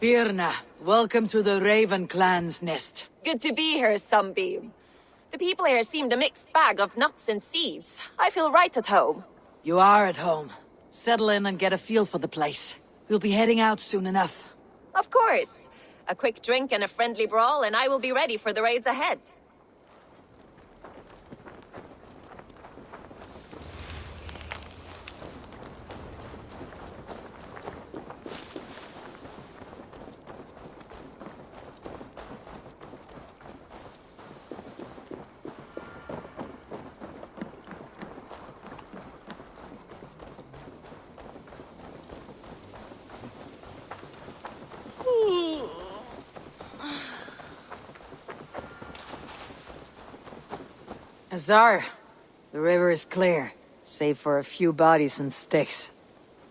Birna, welcome to the Raven Clan's nest. Good to be here, Sunbeam. The people here seemed a mixed bag of nuts and seeds. I feel right at home. You are at home. Settle in and get a feel for the place. We'll be heading out soon enough. Of course. A quick drink and a friendly brawl, and I will be ready for the raids ahead. Azar, the river is clear, save for a few bodies and sticks.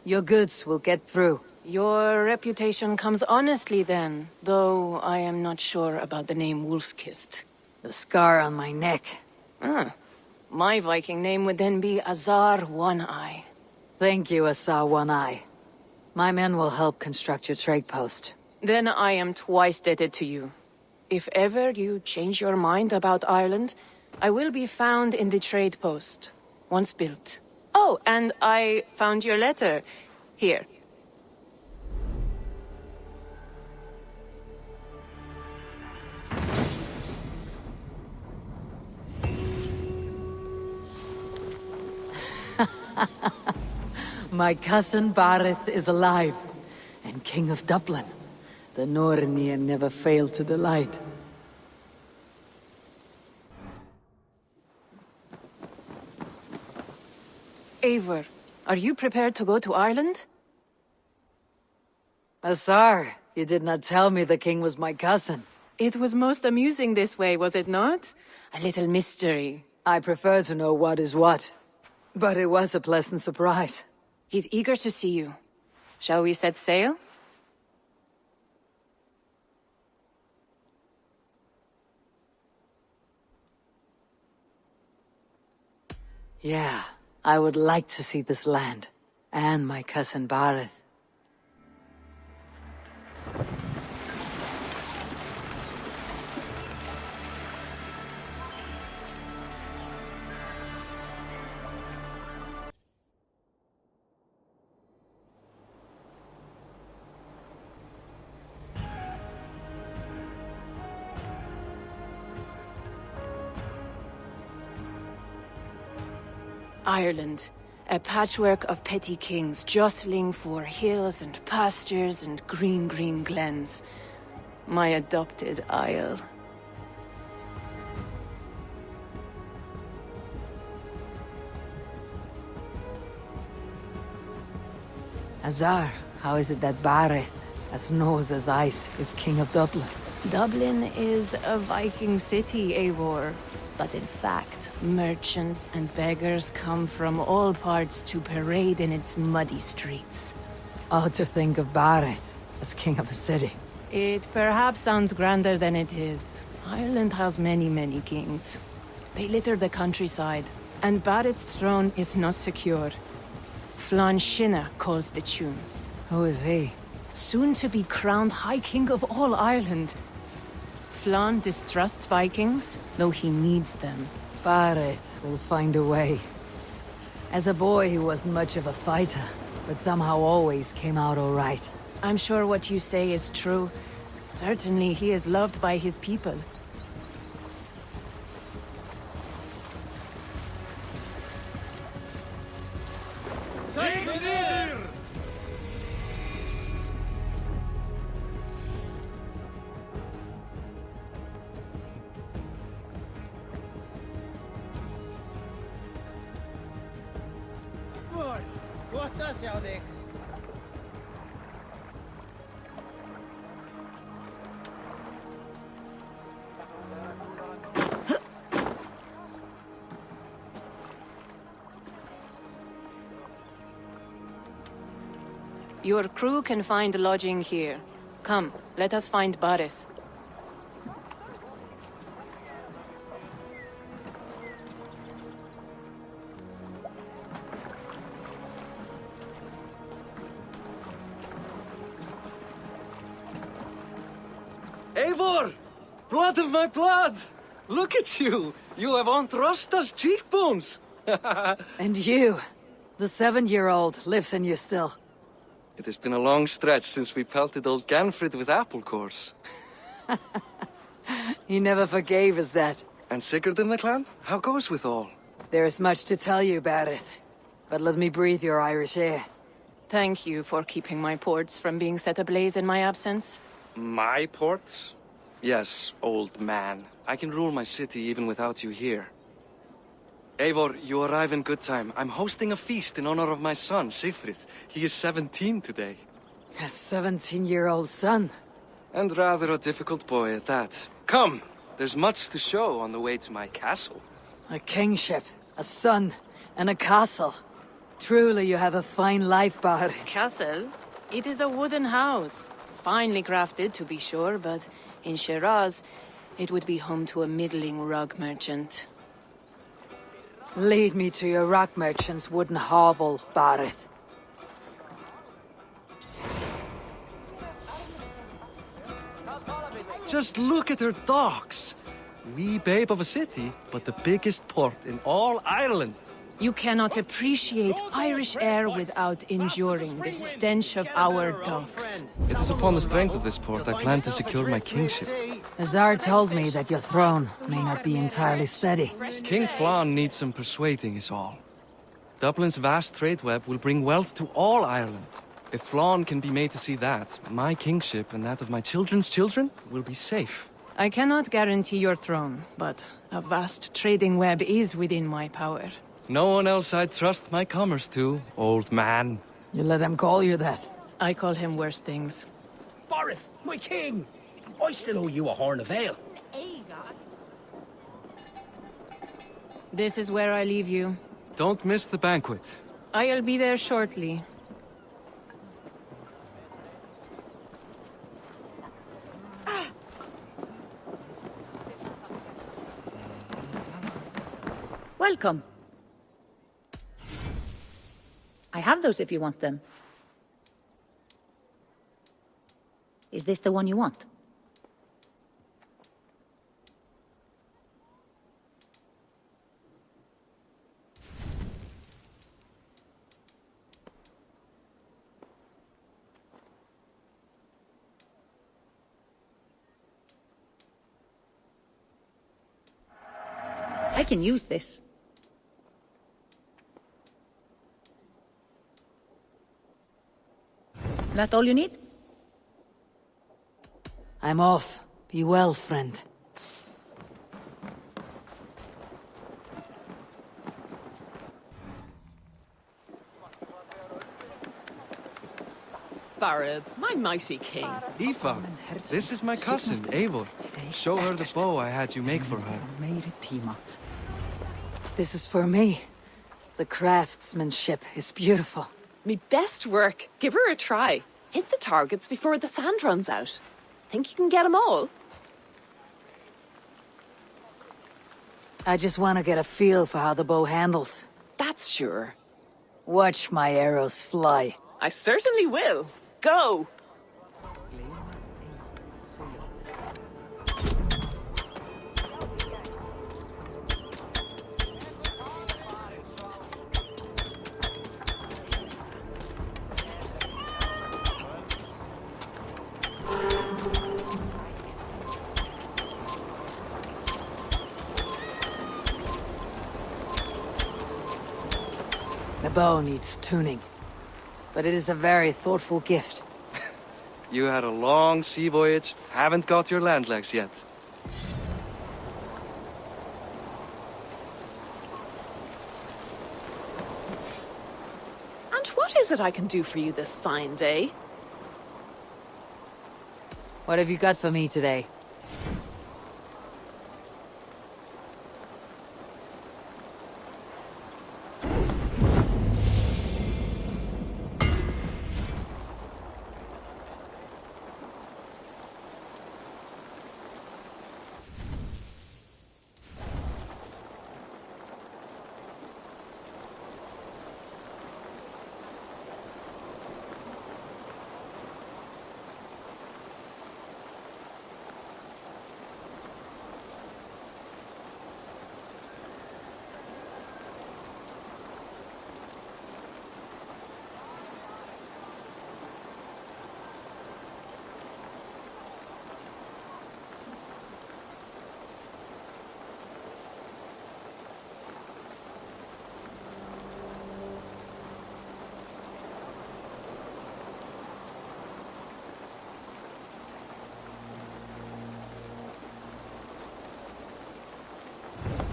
Your goods will get through. Your reputation comes honestly then, though I am not sure about the name Wolf-Kissed. The scar on my neck. Ah, my Viking name would then be Azar One-Eye. Thank you, Azar One-Eye. My men will help construct your trade post. Then I am twice indebted to you. If ever you change your mind about Ireland, I will be found in the trade post, once built. Oh, and I found your letter. Here. My cousin Barith is alive, and King of Dublin. The Nornir never failed to delight. Eivor, are you prepared to go to Ireland? Azar, you did not tell me the king was my cousin. It was most amusing this way, was it not? A little mystery. I prefer to know what is what. But it was a pleasant surprise. He's eager to see you. Shall we set sail? Yeah, I would like to see this land. And my cousin Barith. Ireland, a patchwork of petty kings jostling for hills and pastures and green glens. My adopted isle. Azar, how is it that Barith, as nose as ice, is king of Dublin? Dublin is a Viking city, Eivor. But in fact, merchants and beggars come from all parts to parade in its muddy streets. Odd to think of Barith as king of a city. It perhaps sounds grander than it is. Ireland has many kings. They litter the countryside, and Barith's throne is not secure. Flann Sinna calls the tune. Who is he? Soon to be crowned High King of all Ireland. Flann distrusts Vikings, though he needs them. Barith will find a way. As a boy, he wasn't much of a fighter, but somehow always came out all right. I'm sure what you say is true. Certainly he is loved by his people. Your crew can find lodging here. Come, let us find Barith. Eivor! Blood of my blood! Look at you! You have Aunt Rosta's cheekbones! And you, the 7-year-old, lives in you still. It has been a long stretch since we pelted old Ganfrid with apple cores. He never forgave us that. And Sigurd in the clan? How goes with all? There is much to tell you, Bareth. But let me breathe your Irish air. Thank you for keeping my ports from being set ablaze in my absence. My ports? Yes, old man. I can rule my city even without you here. Eivor, you arrive in good time. I'm hosting a feast in honor of my son, Sigfrid. He is 17 today. A 17-year-old son. And rather a difficult boy at that. Come! There's much to show on the way to my castle. A kingship, a son, and a castle. Truly you have a fine life, Bareth. Castle? It is a wooden house. Finely crafted, to be sure, but in Shiraz, it would be home to a middling rug merchant. Lead me to your rock merchant's wooden hovel, Bareth. Just look at her docks! Wee babe of a city, but the biggest port in all Ireland. You cannot appreciate Irish air without enduring the stench of our docks. It is upon the strength of this port I plan to secure my kingship. Azar told me that your throne may not be entirely steady. King Flann needs some persuading is all. Dublin's vast trade web will bring wealth to all Ireland. If Flann can be made to see that, my kingship and that of my children's children will be safe. I cannot guarantee your throne, but a vast trading web is within my power. No one else I'd trust my commerce to, old man. You let them call you that. I call him worse things. Bareth, my king! I still owe you a horn of ale. This is where I leave you. Don't miss the banquet. I'll be there shortly. Welcome. I have those if you want them. Is this the one you want? I can use this. That all you need? I'm off. Be well, friend. Barad, my mighty king. Aoife, this is my cousin, Eivor. Show her the bow I had you make for her. This is for me. The craftsmanship is beautiful. Me best work. Give her a try. Hit the targets before the sand runs out. Think you can get them all? I just want to get a feel for how the bow handles. That's sure. Watch my arrows fly. I certainly will. Go! The bow needs tuning, but it is a very thoughtful gift. You had a long sea voyage, haven't got your land legs yet. And what is it I can do for you this fine day? What have you got for me today?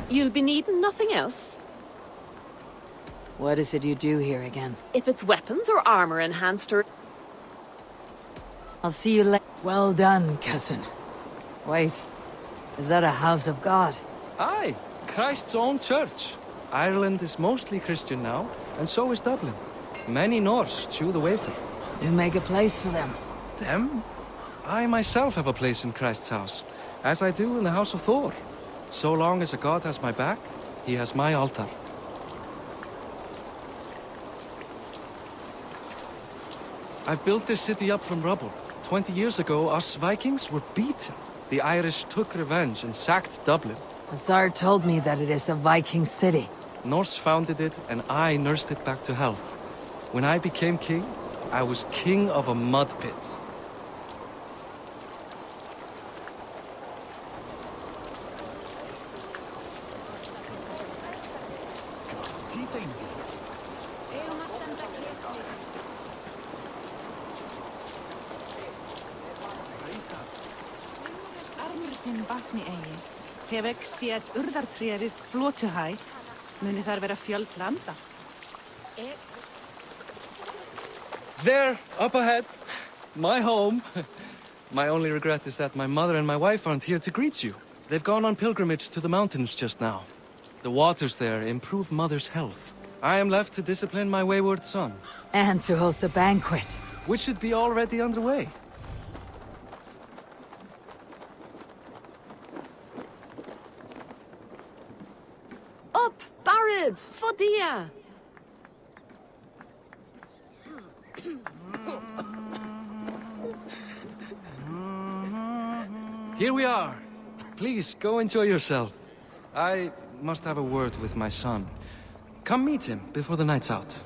You'll be needing nothing else. What is it you do here again? If it's weapons or armor enhanced or... I'll see you later. Well done, cousin. Wait, is that a house of God? Aye, Christ's own church. Ireland is mostly Christian now, and so is Dublin. Many Norse chew the wafer. You make a place for them. Them? I myself have a place in Christ's house, as I do in the House of Thor. So long as a god has my back, he has my altar. I've built this city up from rubble. 20 years ago, us Vikings were beaten. The Irish took revenge and sacked Dublin. Azar told me that it is a Viking city. Norse founded it, and I nursed it back to health. When I became king, I was king of a mud pit. Vatni eigi. Hef ekki séð urðartré við Flótuhæ. Muni þar vera fjöld landa. There, up ahead. My home. My only regret is that my mother and my wife aren't here to greet you. They've gone on pilgrimage to the mountains just now. The waters there improve Mother's health. I am left to discipline my wayward son. And to host a banquet. Which should be already underway. Up, Barad, Fodia! Here we are. Please, go enjoy yourself. I must have a word with my son. Come meet him before the night's out.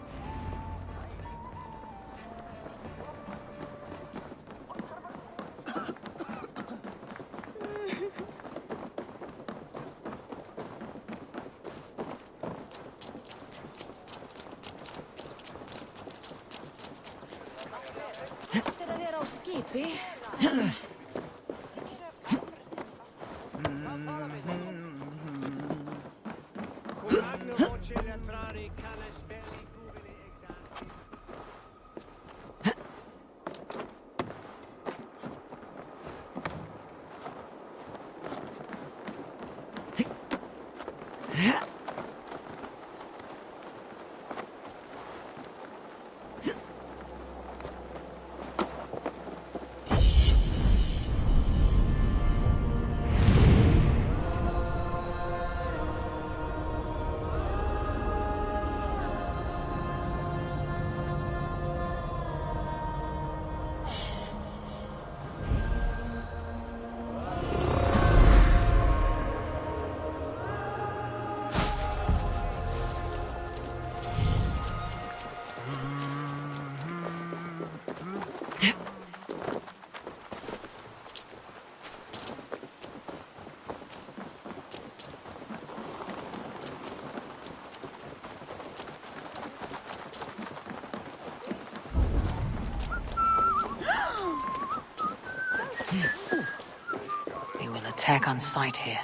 They will attack on sight here.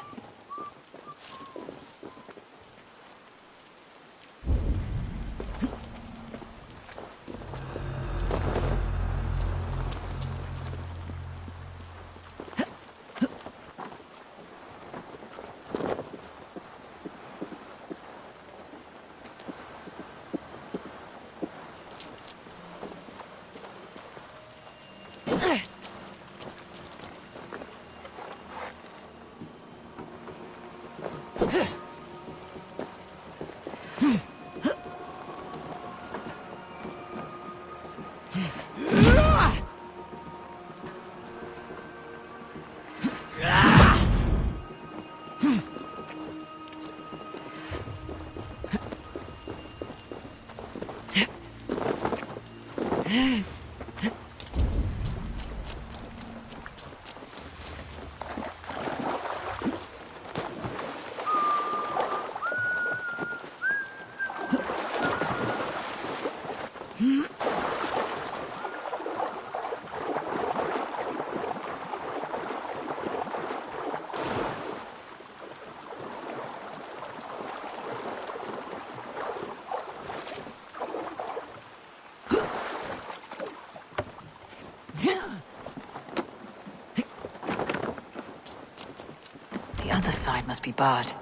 The other side must be barred.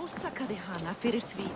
Ásakaði hana fyrir því.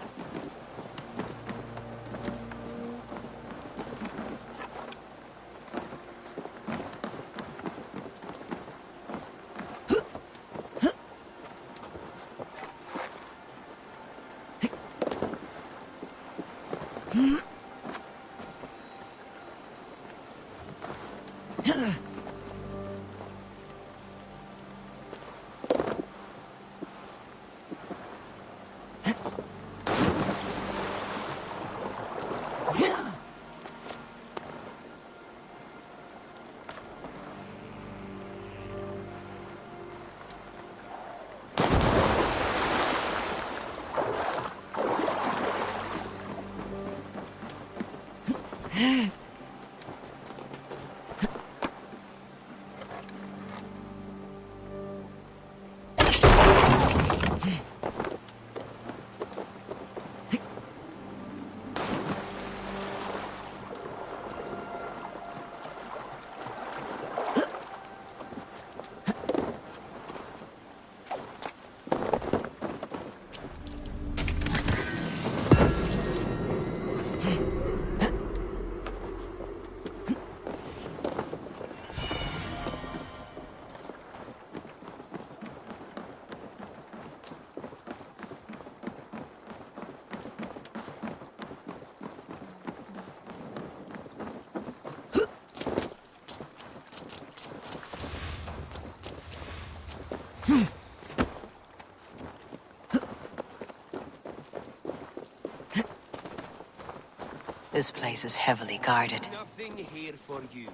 This place is heavily guarded. Nothing here for you.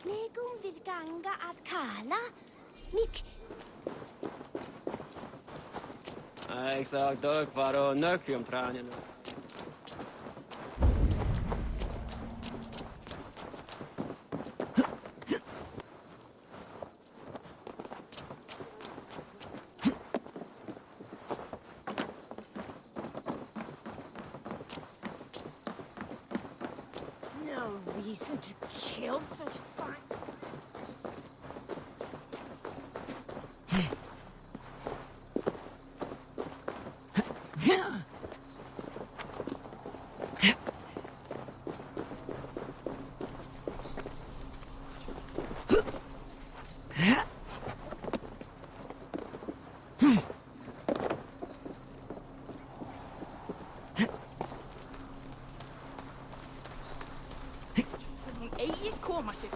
Megum við ganga að kala? Mik... Ik zag toch waarom nukjum tranen. No reason to kill such fine... Eigi koma sig.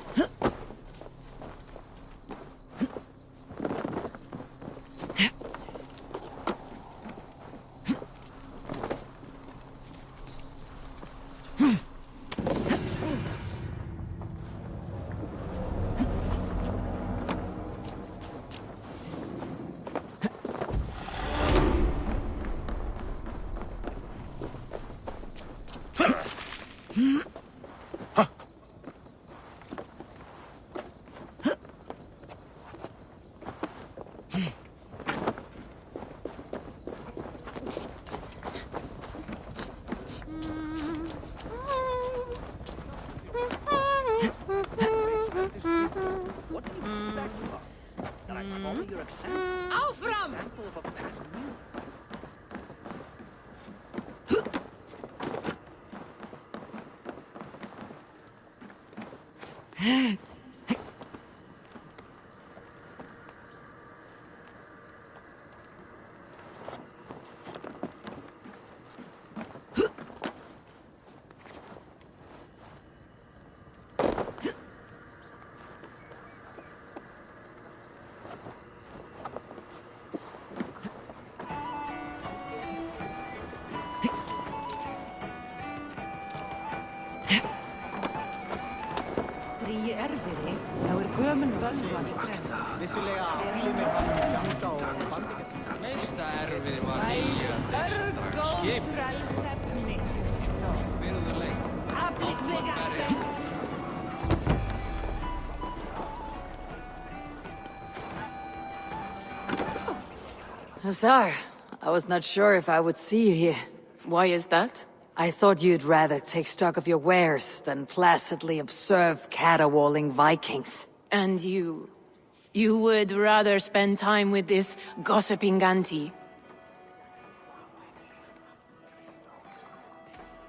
Dríi erfiði, þá gömul völva í grenna. Vissulega allir hann dó. Meista erfið var nýja þess skip. Frælsefni. Virðuleg. Afliklega. Hussar, I was not sure if I would see you here. Why is that? I thought you'd rather take stock of your wares than placidly observe caterwauling Vikings. And you... you would rather spend time with this gossiping auntie?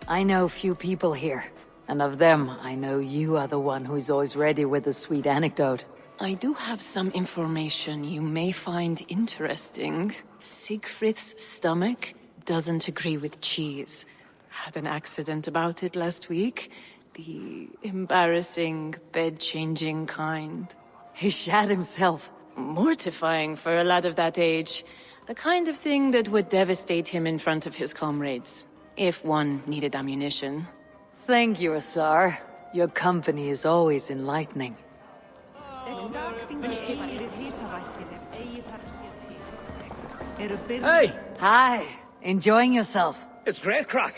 I know few people here, and of them, I know you are the one who's always ready with a sweet anecdote. I do have some information you may find interesting. Siegfried's stomach doesn't agree with cheese. Had an accident about it last week. The embarrassing, bed-changing kind. He shat himself. Mortifying for a lad of that age. The kind of thing that would devastate him in front of his comrades. If one needed ammunition. Thank you, Hussar. Your company is always enlightening. Hey! Hi, enjoying yourself? It's great crack.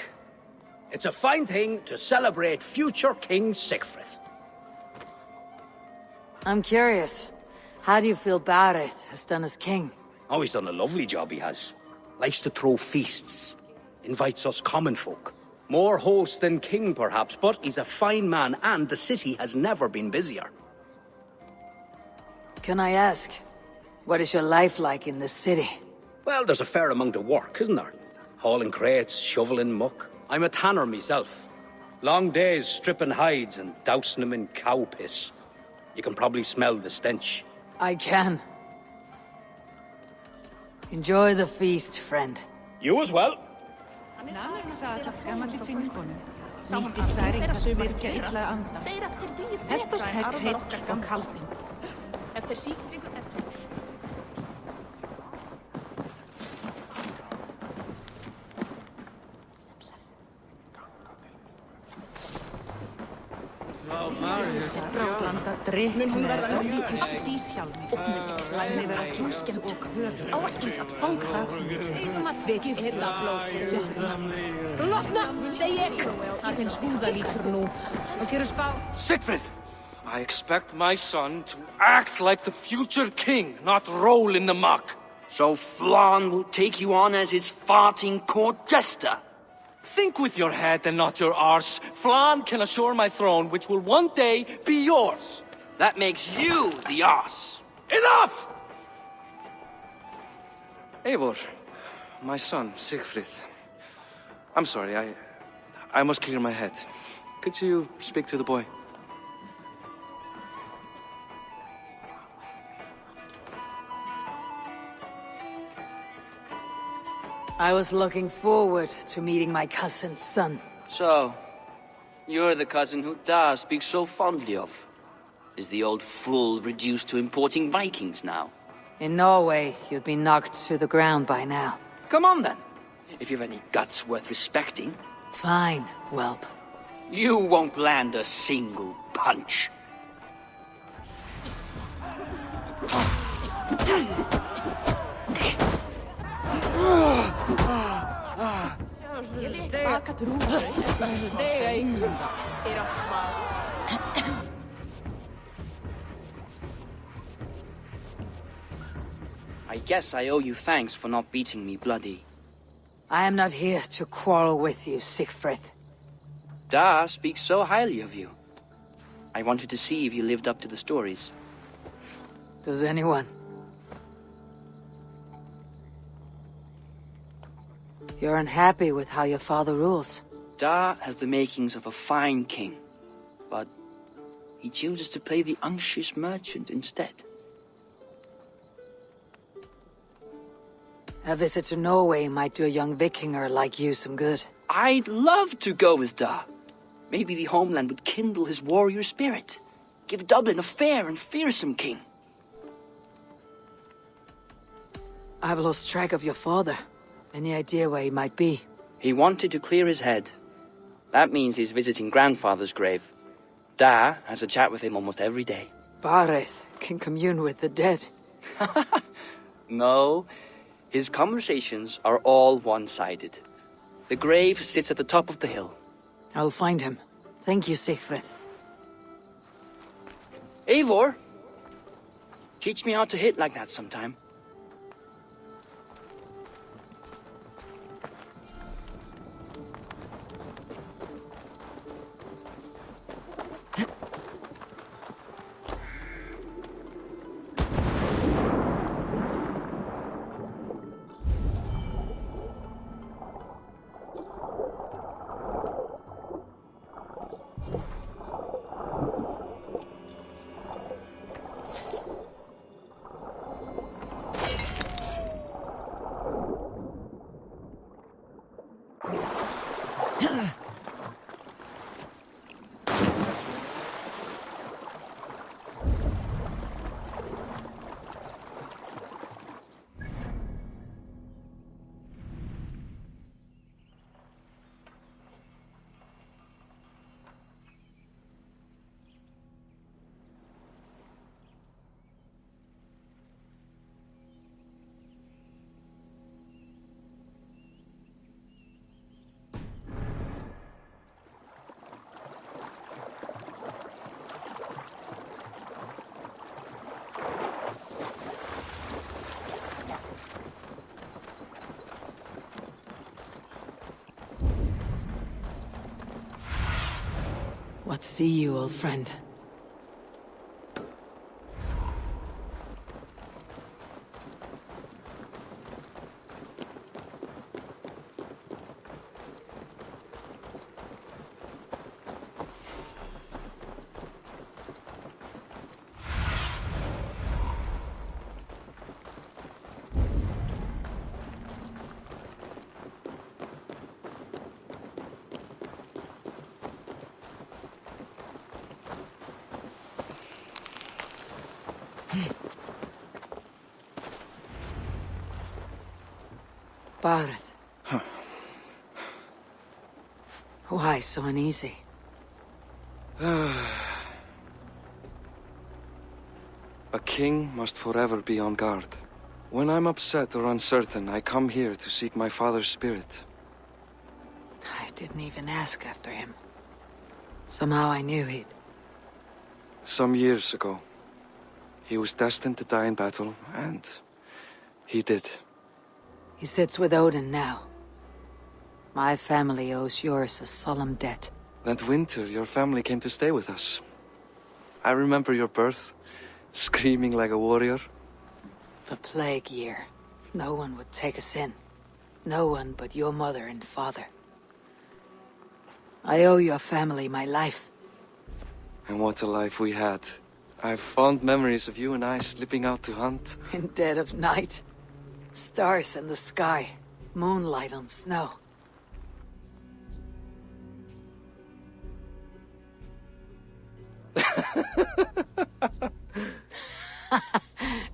It's a fine thing to celebrate future King Siegfried. I'm curious. How do you feel Bareth has done as king? Oh, he's done a lovely job, he has. Likes to throw feasts. Invites us common folk. More host than king, perhaps, but he's a fine man, and the city has never been busier. Can I ask, what is your life like in the city? Well, there's a fair amount of work, isn't there? Hauling crates, shoveling muck. I'm a tanner myself. Long days stripping hides and dousing them in cow piss. You can probably smell the stench. I can. Enjoy the feast, friend. You as well. Namið það af gamalli finningunum. Nýtti særing að virka illa anda. Held oss hegg heill og kaldinn. Eftir síklingu eftir. Blanda drikk með örlítið díshjálmi. Klæmi vera kísken og höfur. Áætlings að fanga. Vekk þetta blóð. Lotna, segi ég. Það finnst húðalítur nú. Og fyrir spá. Siegfried! I expect my son to act like the future king, not roll in the muck. So Flan will take you on as his farting court jester? Think with your head and not your arse. Flan can assure my throne, which will one day be yours. That makes you the arse. Enough! Eivor, my son, Siegfried. I'm sorry, I must clear my head. Could you speak to the boy? I was looking forward to meeting my cousin's son. So, you're the cousin who Da speaks so fondly of. Is the old fool reduced to importing Vikings now? In Norway, you'd be knocked to the ground by now. Come on then, if you've any guts worth respecting. Fine, whelp. You won't land a single punch. I guess I owe you thanks for not beating me bloody. I am not here to quarrel with you, Siegfried. Da speaks so highly of you. I wanted to see if you lived up to the stories. Does anyone? You're unhappy with how your father rules. Da has the makings of a fine king, but he chooses to play the anxious merchant instead. A visit to Norway might do a young Vikinger like you some good. I'd love to go with Da. Maybe the homeland would kindle his warrior spirit. Give Dublin a fair and fearsome king. I've lost track of your father. Any idea where he might be? He wanted to clear his head. That means he's visiting grandfather's grave. Da has a chat with him almost every day. Bareth can commune with the dead. No, his conversations are all one-sided. The grave sits at the top of the hill. I'll find him. Thank you, Sigfrid. Eivor, teach me how to hit like that sometime. What see you, old friend? Bareth. Why so uneasy? A king must forever be on guard. When I'm upset or uncertain, I come here to seek my father's spirit. I didn't even ask after him. Somehow I knew he'd... Some years ago, he was destined to die in battle, and he did. He sits with Odin now. My family owes yours a solemn debt. That winter, your family came to stay with us. I remember your birth, screaming like a warrior. The plague year. No one would take us in. No one but your mother and father. I owe your family my life. And what a life we had. I have fond memories of you and I slipping out to hunt. In dead of night. Stars in the sky. Moonlight on snow.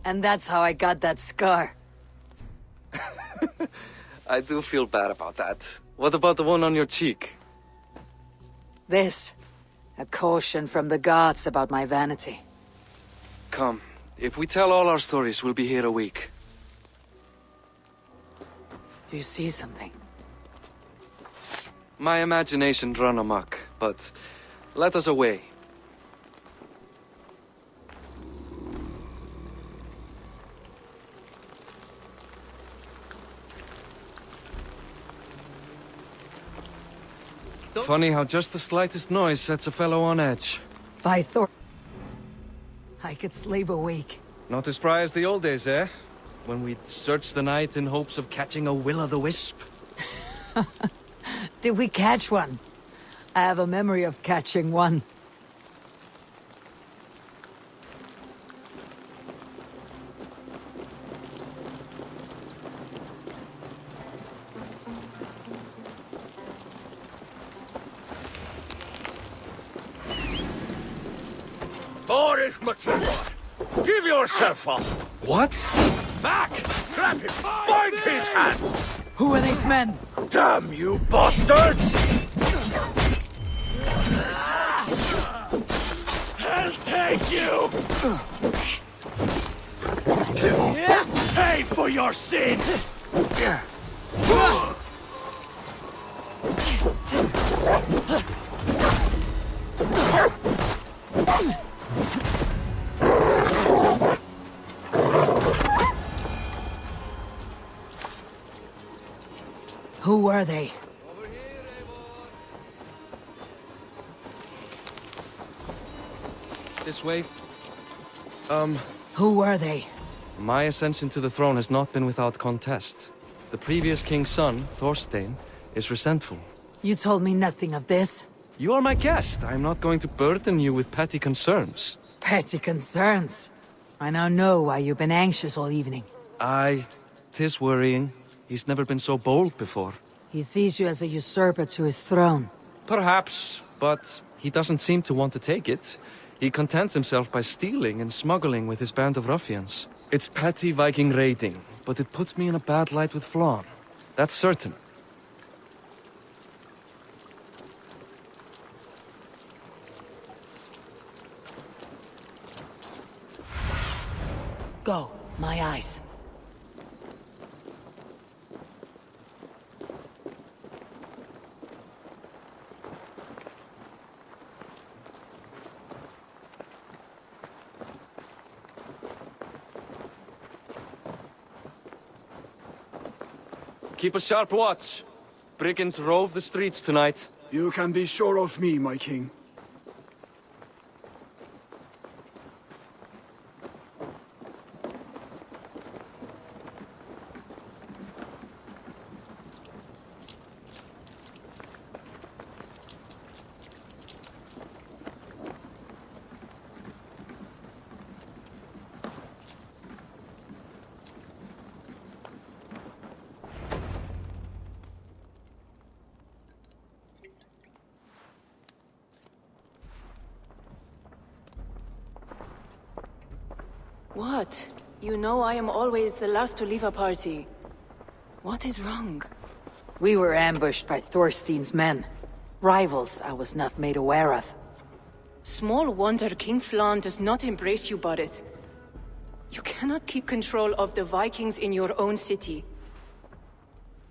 And that's how I got that scar. I do feel bad about that. What about the one on your cheek? This. A caution from the gods about my vanity. Come, if we tell all our stories, we'll be here a week. Do you see something? My imagination run amok, but let us away. Funny how just the slightest noise sets a fellow on edge. By Thor... I could sleep a week. Not as spry as the old days, eh? When we'd search the night in hopes of catching a will-o'-the-wisp. Did we catch one? I have a memory of catching one. Boris Matilda, give yourself up! What? Back! Grab him! Bind his hands! Who are these men? Damn you bastards! I'll take you! Pay for your sins! Who were they? This way. Who were they? My ascension to the throne has not been without contest. The previous king's son, Thorstein, is resentful. You told me nothing of this. You are my guest. I am not going to burden you with petty concerns. Petty concerns. I now know why you've been anxious all evening. Aye, 'tis worrying. He's never been so bold before. He sees you as a usurper to his throne. Perhaps, but he doesn't seem to want to take it. He contents himself by stealing and smuggling with his band of ruffians. It's petty Viking raiding, but it puts me in a bad light with Flann. That's certain. Go, my eyes. Keep a sharp watch. Brigands rove the streets tonight. You can be sure of me, my king. What? You know I am always the last to leave a party. What is wrong? We were ambushed by Thorstein's men. Rivals I was not made aware of. Small wonder King Flann does not embrace you, Borith. You cannot keep control of the Vikings in your own city.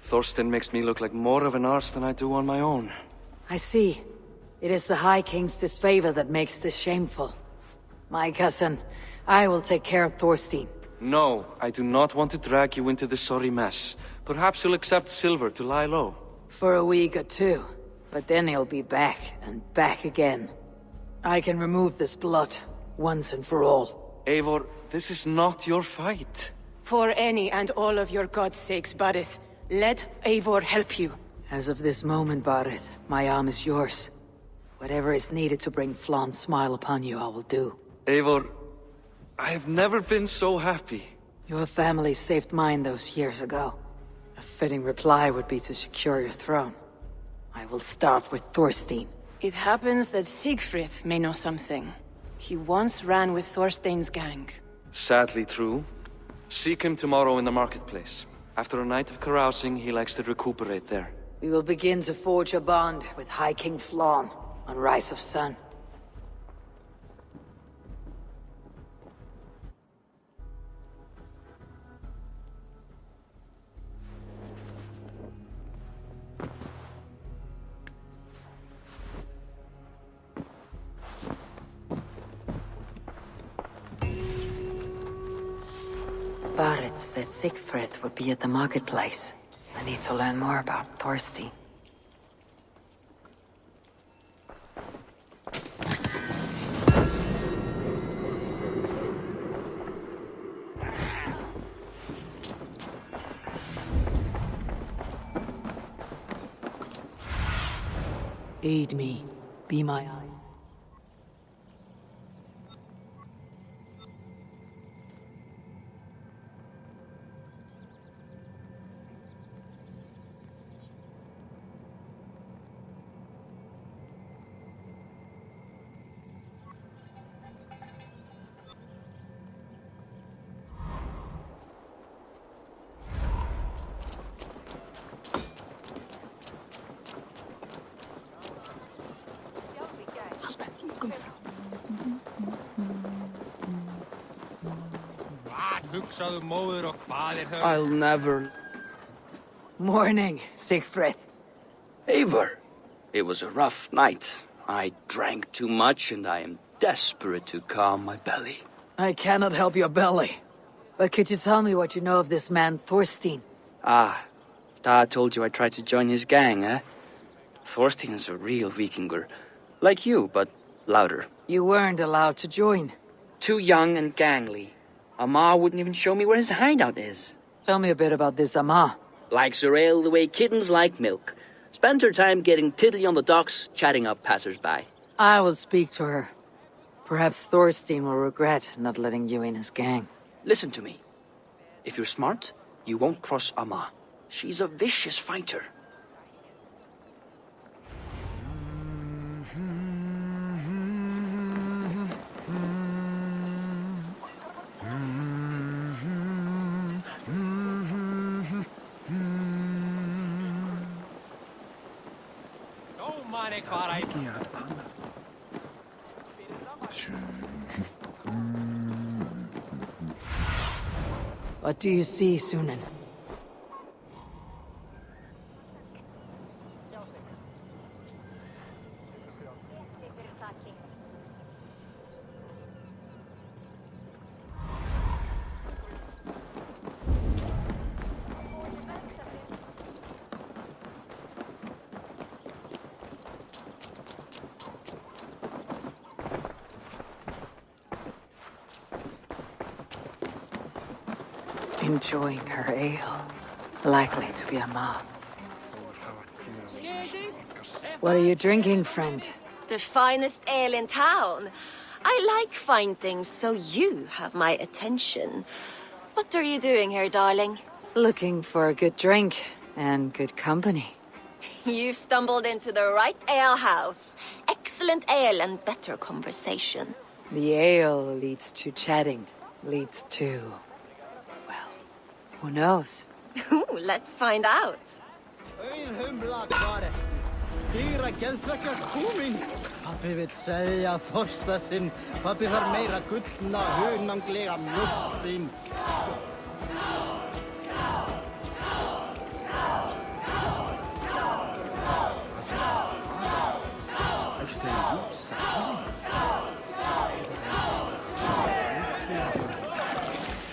Thorstein makes me look like more of an arse than I do on my own. I see. It is the High King's disfavor that makes this shameful. My cousin, I will take care of Thorstein. No, I do not want to drag you into this sorry mess. Perhaps he'll accept silver to lie low. For a week or two. But then he'll be back, and back again. I can remove this blot, once and for all. Eivor, this is not your fight. For any and all of your gods' sakes, Borith, let Eivor help you. As of this moment, Barith, my arm is yours. Whatever is needed to bring Flann's smile upon you, I will do. Eivor, I have never been so happy. Your family saved mine those years ago. A fitting reply would be to secure your throne. I will start with Thorstein. It happens that Siegfried may know something. He once ran with Thorstein's gang. Sadly true. Seek him tomorrow in the marketplace. After a night of carousing, he likes to recuperate there. We will begin to forge a bond with High King Flann on Rise of Sun. Barith said Siegfried would be at the marketplace. I need to learn more about Thorstein. Aid me. Be my eyes. I'll never... Morning, Siegfried. Eivor! It was a rough night. I drank too much and I am desperate to calm my belly. I cannot help your belly. But could you tell me what you know of this man, Thorstein? Ah, Dad told you I tried to join his gang, eh? Thorstein is a real Vikinger. Like you, but louder. You weren't allowed to join. Too young and gangly. Amma wouldn't even show me where his hideout is. Tell me a bit about this Amma. Likes her ale the way kittens like milk. Spends her time getting tiddly on the docks, chatting up passers-by. I will speak to her. Perhaps Thorstein will regret not letting you in his gang. Listen to me. If you're smart, you won't cross Amma. She's a vicious fighter. What do you see, Sunan? Enjoying her ale. Likely to be Amma. What are you drinking, friend? The finest ale in town. I like fine things, so you have my attention. What are you doing here, darling? Looking for a good drink and good company. You've stumbled into the right alehouse. Excellent ale and better conversation. The ale leads to chatting, leads to... well, who knows? Let's find out. Dýra geðþekja kúmin. Pappi vill segja þorsta sinn. Pappi þarf meira gullna, hunanglega mjólk þín.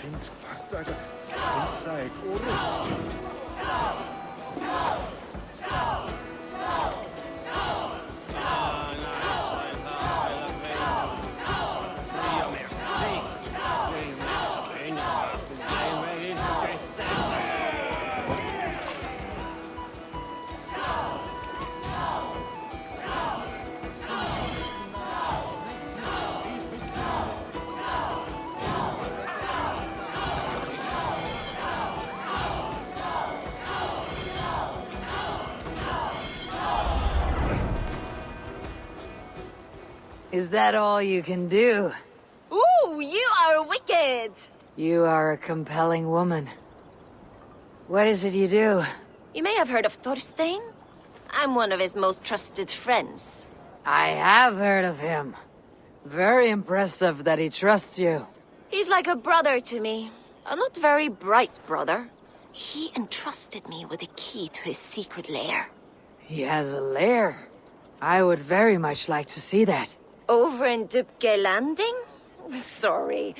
Finnst partaka, pissa ek orus. Is that all you can do? Ooh, you are wicked! You are a compelling woman. What is it you do? You may have heard of Thorstein. I'm one of his most trusted friends. I have heard of him. Very impressive that he trusts you. He's like a brother to me. A not very bright brother. He entrusted me with the key to his secret lair. He has a lair. I would very much like to see that. Over in Dubke Landing? Sorry.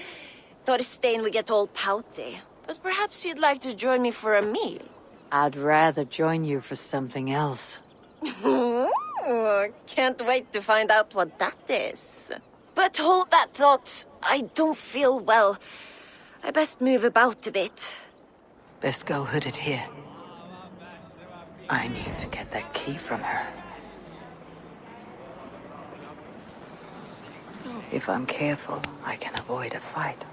Thorstein would get all pouty. But perhaps you'd like to join me for a meal. I'd rather join you for something else. Can't wait to find out what that is. But hold that thought. I don't feel well. I best move about a bit. Best go hooded here. I need to get that key from her. If I'm careful, I can avoid a fight.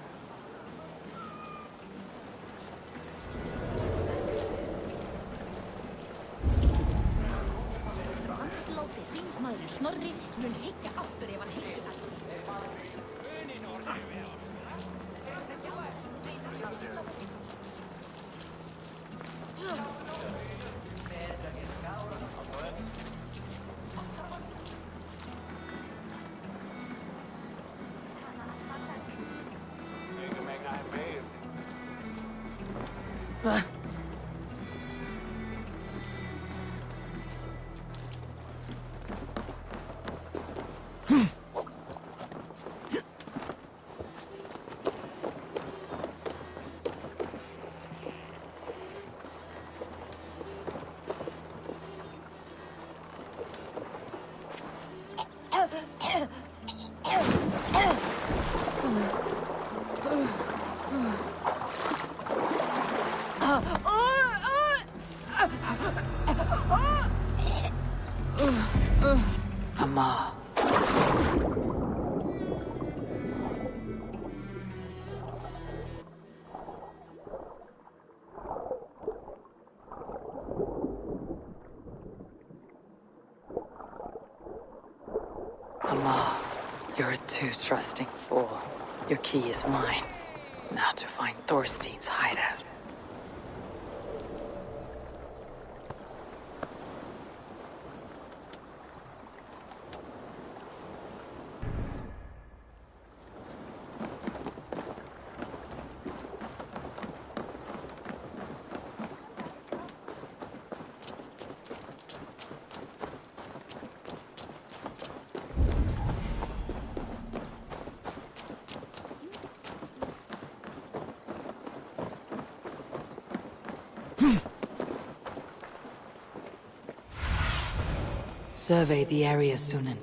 Snorri mun hyggja aftur ef hann heyrir það. Ama. Ama, you're a too trusting fool. Your key is mine. Now to find Thorstein's hideout. Survey the area, Sunan.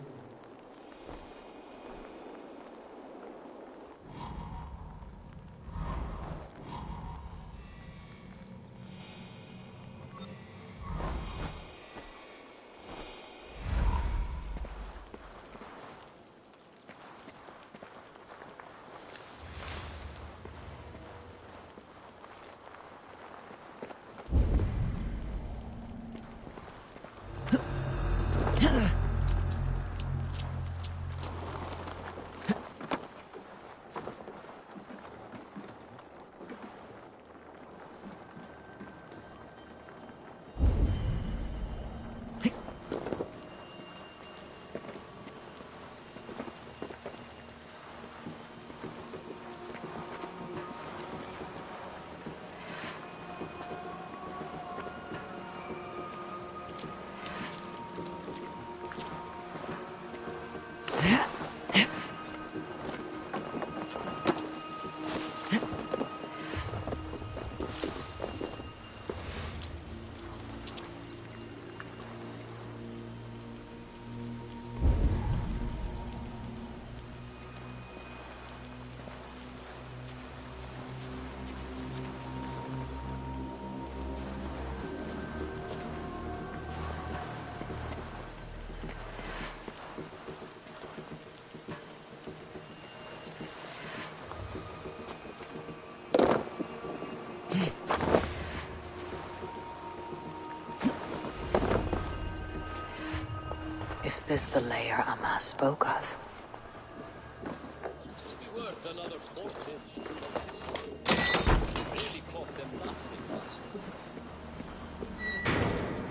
Is this the lair Amma spoke of?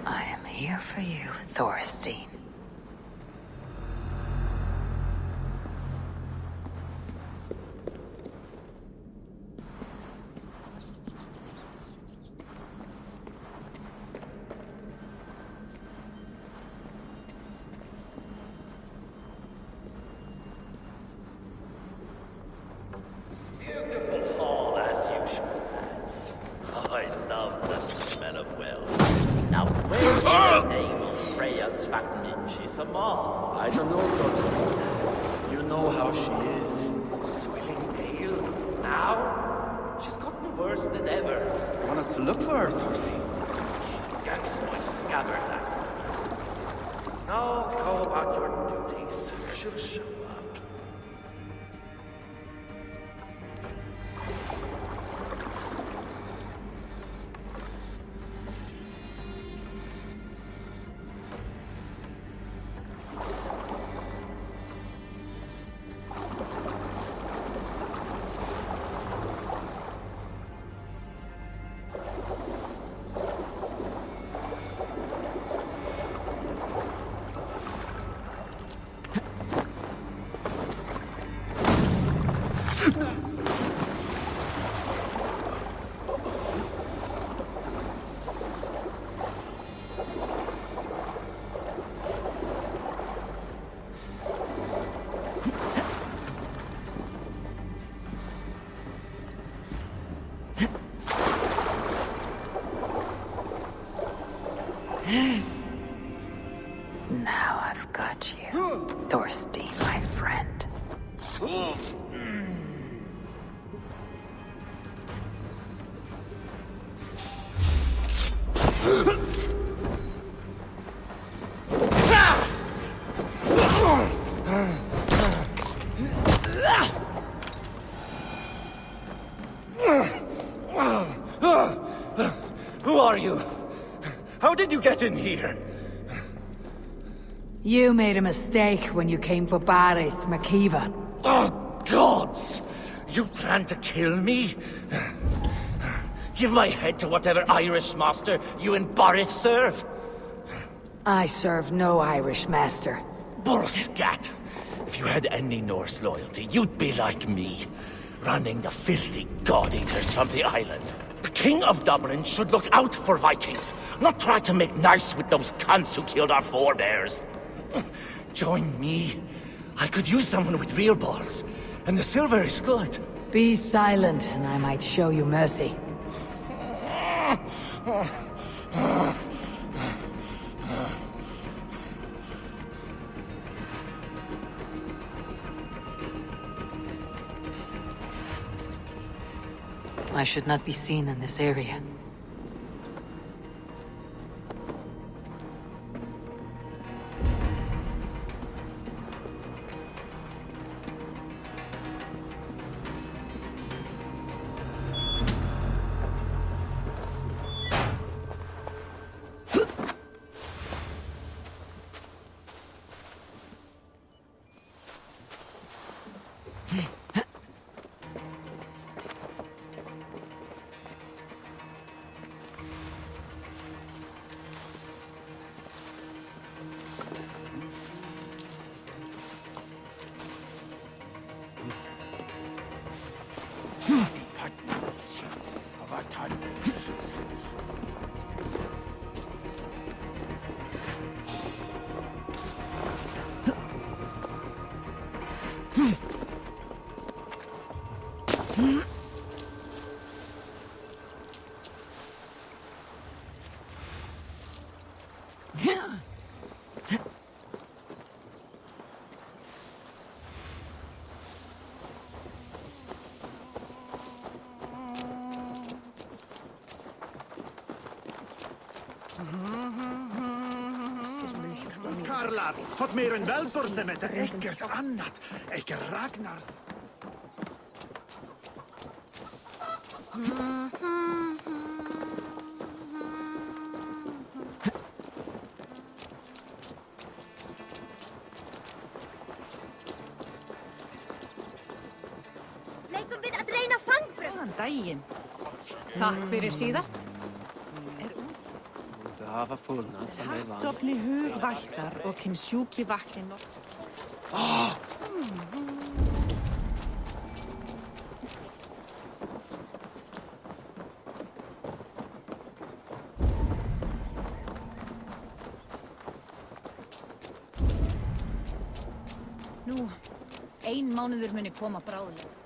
I am here for you, Thorstein. I don't know, Thorstein. You know how she is. Swilling pale. Now, she's gotten worse than ever. You want us to look for her, Thorstein? Yanks my scabbard that. Now, go about your duties. She'll show up. Who are you? How did you get in here? You made a mistake when you came for Barith, Makiva. Oh, gods! You plan to kill me? Give my head to whatever Irish master you and Barith serve. I serve no Irish master. Bullscat! If you had any Norse loyalty, you'd be like me, running the filthy god-eaters from the island. The King of Dublin should look out for Vikings, not try to make nice with those cunts who killed our forebears. Join me. I could use someone with real balls, and the silver is good. Be silent, and I might show you mercy. I should not be seen in this area. Karlar, fått mer än vältor som ett äckert annat. Äcker Ragnar. Leikum við að reyna fangbröð. Góðan daginn. Takk fyrir síðast. Haftofni hugvættar og hinn sjúki vaknin og... Nú, 1 mánuður muni koma bráðlega.